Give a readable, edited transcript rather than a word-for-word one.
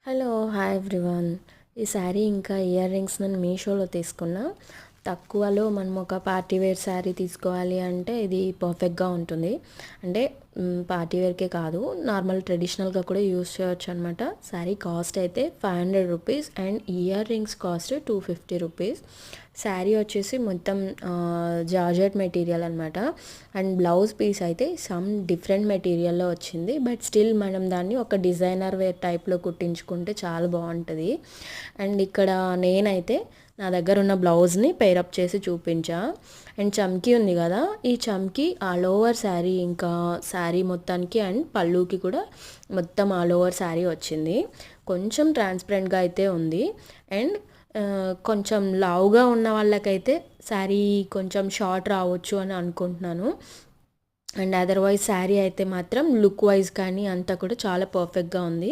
Hello! Hi everyone. ఈ శారీ ఇంకా ear rings నేను మీషోలో తీసుకున్నా. తక్కువలో మనం ఒక పార్టీ వేర్ శారీ తీసుకోవాలి అంటే ఇది పర్ఫెక్ట్‌గా ఉంటుంది. అంటే పార్టీ వేర్‌కే కాదు, నార్మల్ ట్రెడిషనల్‌గా కూడా యూజ్ చేయొచ్చు అనమాట. శారీ కాస్ట్ అయితే ₹500 and ear rings cost ₹250. Sari వచ్చేసి మొత్తం జార్జెట్ మెటీరియల్ అనమాట. అండ్ బ్లౌజ్ పీస్ అయితే సమ్ డిఫరెంట్ మెటీరియల్‌లో వచ్చింది. బట్ స్టిల్ మనం దాన్ని ఒక డిజైనర్ వేర్ టైప్‌లో కుట్టించుకుంటే చాలా బాగుంటుంది. అండ్ ఇక్కడ నేనైతే నా దగ్గర ఉన్న బ్లౌజ్ని పేరప్ చేసి చూపించా. అండ్ చమ్కీ ఉంది కదా, ఈ చమ్కీ ఆల్ ఓవర్ శారీ, ఇంకా శారీ మొత్తానికి అండ్ పళ్ళుకి కూడా మొత్తం ఆల్ ఓవర్ శారీ వచ్చింది. కొంచెం ట్రాన్స్పరెంట్గా అయితే ఉంది. అండ్ కొంచెం లావుగా ఉన్న వాళ్ళకైతే శారీ కొంచెం షార్ట్ రావచ్చు అని అనుకుంటున్నాను. అండ్ అదర్వైజ్ శారీ అయితే మాత్రం లుక్ వైజ్ కానీ అంతా కూడా చాలా పర్ఫెక్ట్గా ఉంది.